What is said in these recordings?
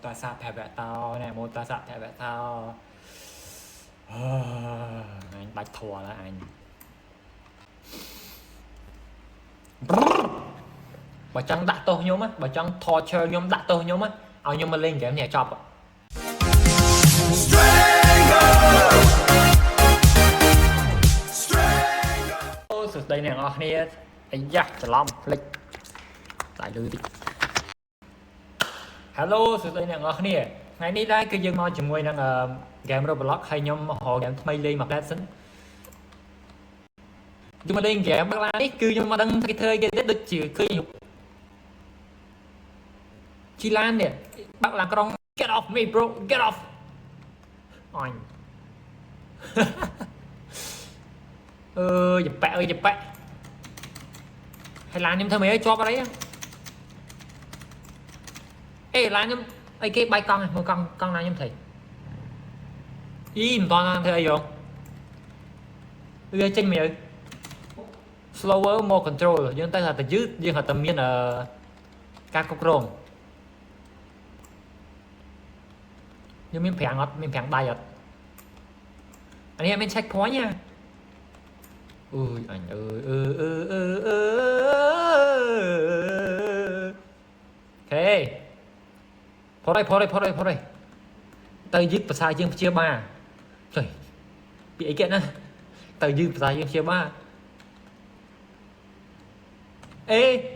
ta sạ thẻ vẽ tao nè, một ta sạ thẻ vẽ tao. Anh bạch thua là anh. Bà chẳng đặt tôi nhóm á, bà chẳng torture nhóm đặt tôi nhóm á. Nhưng mà lên game này chọc. Sự đây nè ngọt nè. Anh da, trở lòng, lịch. Lại lưu đi. Hello, sự đây nè ngọt nè. Ngày nay đây cứ dừng ngồi chùm ngôi năng game Roblox hay nhóm họ game thay ly mặc lesson. Nhưng mà lên game bác lại cứ nhưng mà đăng cái thời game được chữ cứ nhục. Chi Lan nè, bác là con get off me bro, get off. Oanh. Dập bẹ ơi, dập bẹ. Hay là em thơ mấy cho vào đấy. Ê là em ấy cái bay con này, một con nào em thầy. Im toàn thấy không? Đưa trên miệng. Slower more control, nhưng ta là từ dưới, nhưng mà tầm miên ở các cục rồng. Nhưng mình phèn bay rồi. Anh em mình checkpoint nha. Ui anh ơi. Ok. Phó đây. Tờ dứt và sai dương chia 3. Trời. Bị ấy kiện á. Tờ dứt và sai dương chia 3. Ê.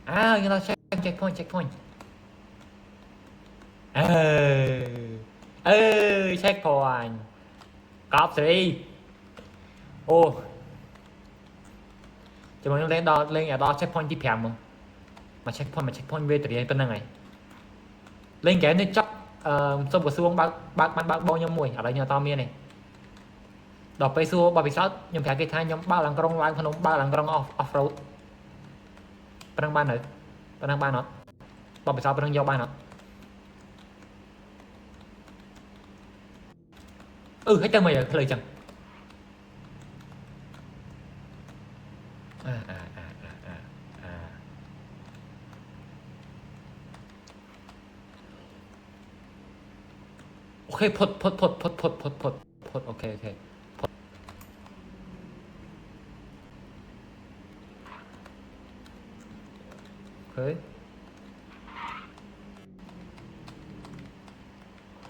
Người ta checkpoint. Checkpoint. Cop 3. Ô. Chứ mà lên ở đó checkpoint tiếp theo mà checkpoint về từ đây bên này. Lên cái này chắc xong của xuống bác bao nhiêu mùi ở đây nhà tao miên này. Đọcไปสู้บาร์บีซัสยังแพ้กี่ท่ายังบ้าหลังกรงล้างพนมบ้าหลังกรงoff road ไปทางบ้านไหนไปทางบ้านเนาะบาร์บีซัสไปทางยาวบ้านเนาะให้จังมาอย่างเลยจังโอเคพดโอเค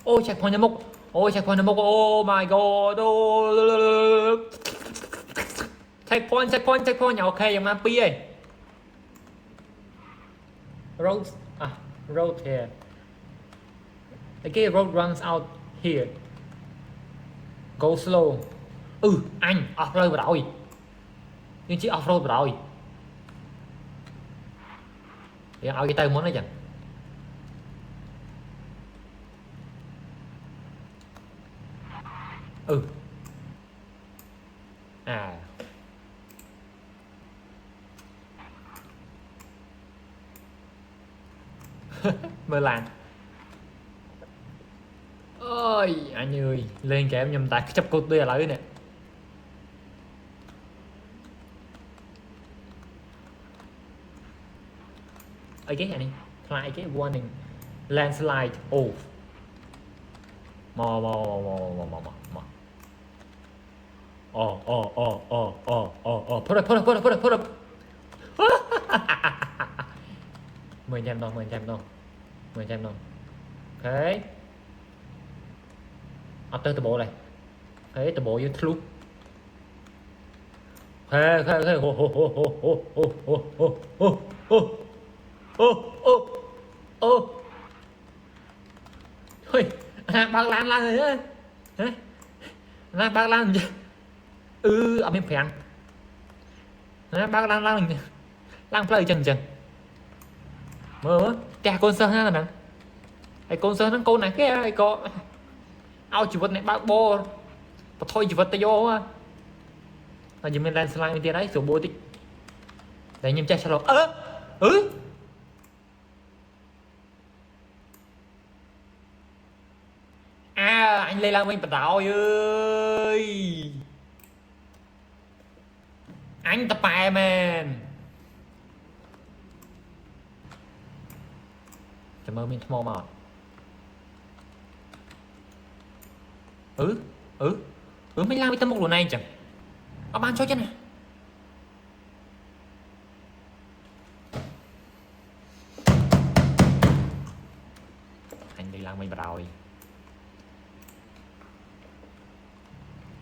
โอ้เช็คพอยต์น้ำมุกโอ้ my god เช็คพอยต์โอเคยังมาปีเอ้ road here okay road runs out here go slow anh off road rồi nhưng chỉ off road rồi thì ao cái tay muốn đấy chẳng mơ làng ơi anh ơi lên kèm nhầm tại chấp cô tôi lại nè ấy cái này lại cái warning landslide off mò put up 10% đâu ok tới từ bộ này thế từ bộ YouTube thế thôi bác lan rồi đấy bác lan ở bên phèn bác lan play chân mơ cha con sơn ha nè ai con sơn nó con này cái ai có ao chỉ vật này bác bo và thôi chỉ vật tay vô á là gì mình lên slide bên kia đấy số bố tích để nhìn cha sao anh lên làm mình bật đảo ơi anh tập bài man mơ mình thmô mà mình làm cái tâm mục đồ này chẳng ban cho chân này anh đi làm mình rồi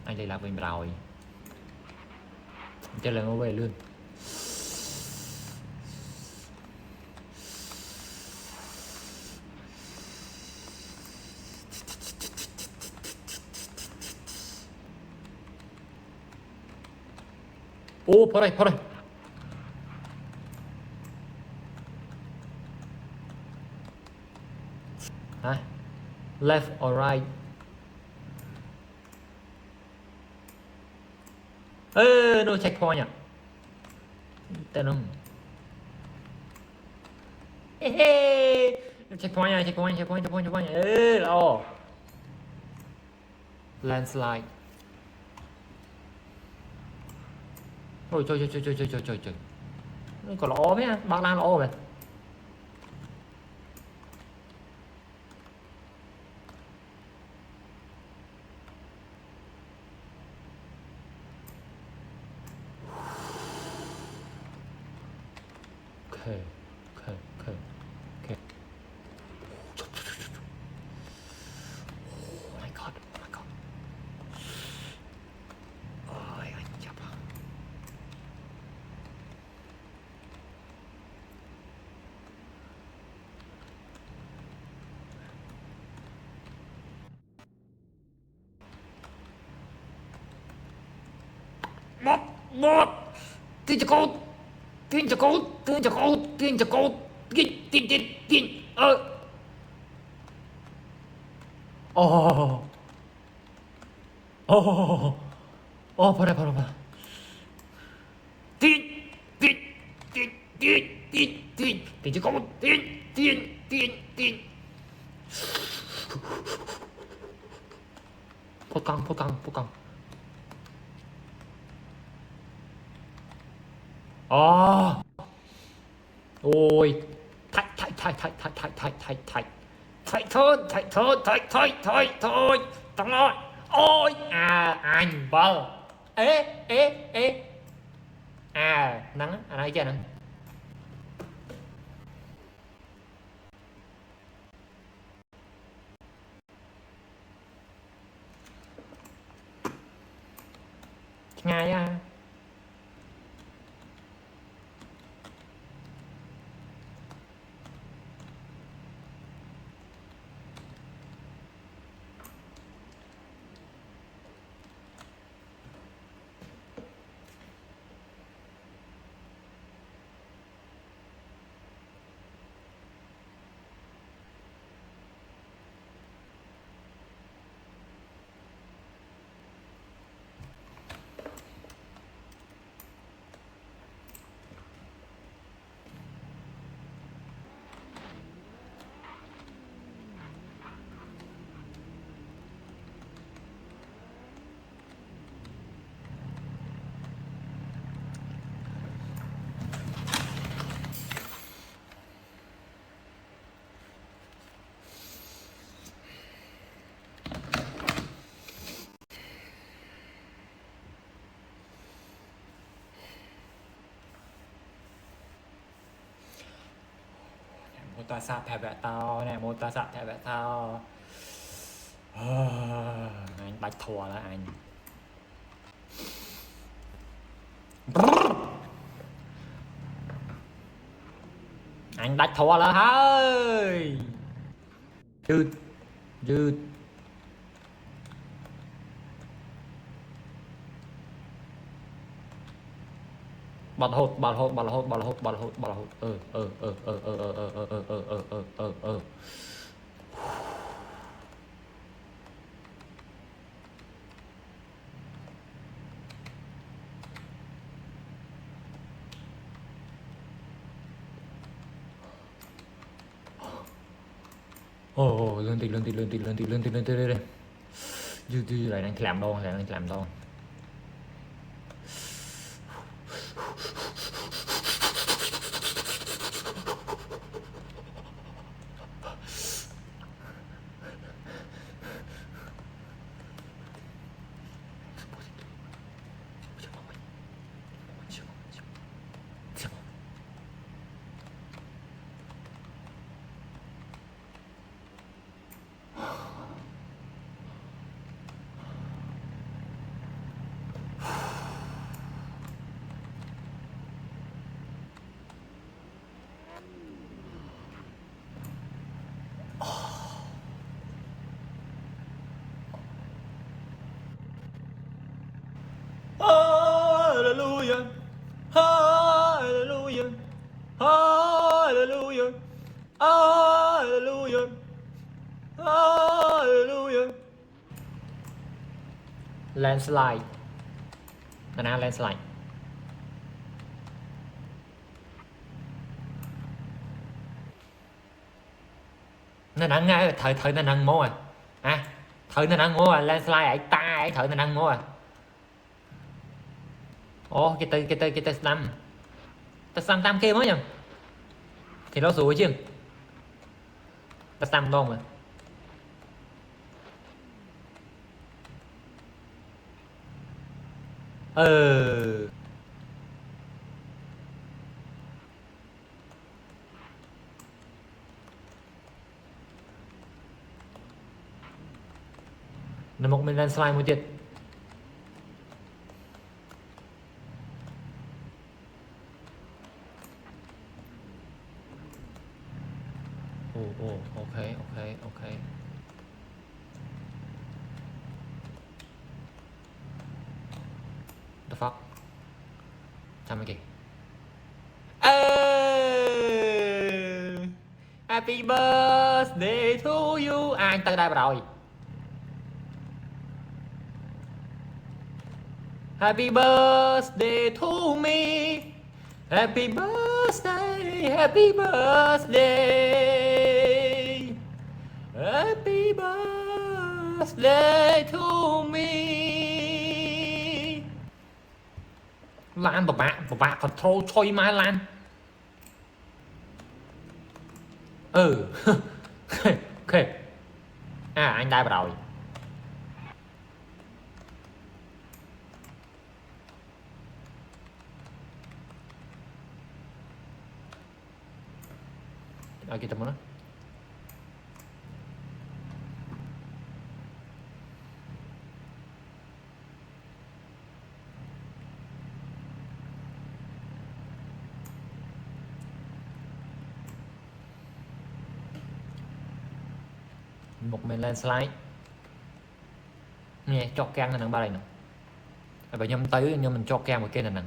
anh đi làm mình rồi chơi là ngô về luôn ô phá đây hả left or right no checkpoint à tên không checkpoint landslide ôi trời còn lỗ mấy bác đang lỗ rồi okay. Oh my god. Ôi anh chập à. Một tin cho cô 봐라 tin cho cô tin 포깡 ôi thay thôi tao nói ôi anh bơ ê nắng anh ấy chưa nè ngay á mô ta sạ thẻ vẽ tao nè mô ta sạ thẻ vẽ tao anh bạch thua là anh bạch thua là hơi dư bật hột lên tiền dư lại đang làm đâu Hallelujah Hallelujah landslide nào landslide nó nặng ngay thời nó nặng mua à thời nó nặng mua landslide ấy ta ấy thời nó nặng mua ô cái tên năm ta xăm tam kia mới nhầm thì nó rủi chứ ta xăm luôn mà là một mình landslide mộtទៀតok the fuck sao mấy kì happy birthday to you anh tới đây rồi happy birthday to me happy birthday happy birthday happy birthday to me Lan bà bạ control choi má Lan ok anh đai vào rồi kita mana một mình landslide nè cho can là nặng ba này nè và nhâm tới nhưng mình cho can một kia là nặng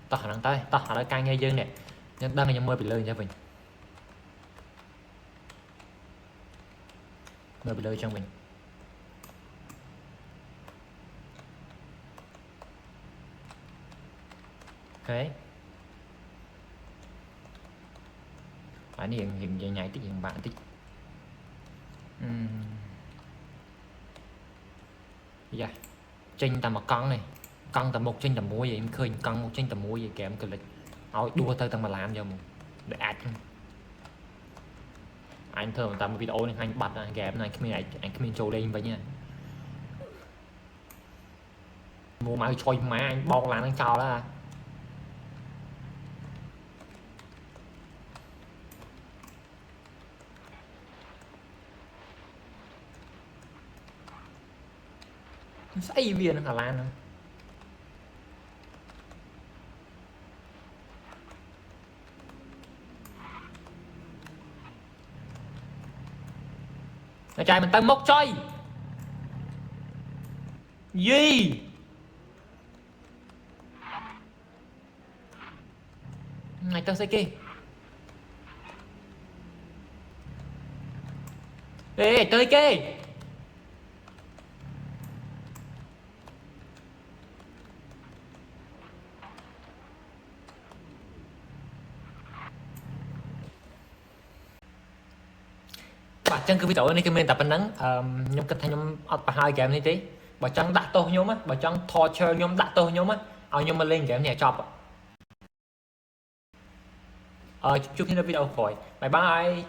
tao khả năng tới tao khả năng căng nghe dương nè nhưng đang là mơ bị lơi cho mình mơ bị lơi cho mình ok anh hiện nhảy tích hiện bạn tích dạ tranh tầm một con này con tầm một trên tầm múa vậy em khơi con một trên tầm múa vậy kèm cực lịch hỏi đua tới tầm mà làm cho mình để ạt anh thường tầm video này anh bật anh kèm này anh không trâu lên vậy nha mua máy choi má anh bon là anh cho đó xây viên Hà Lan không Người trai mình tăng mốc chơi gì này tao xây kia ê tới kia bà chân cứ video này comment tập anh nắng nhóm kịch hay nhóm bà hai game này tí bà chân đặt tôi nhóm á bà chân torture nhóm đặt tôi nhóm á nhóm mà lên game nhà chọc chúc thêm video khỏi bye bye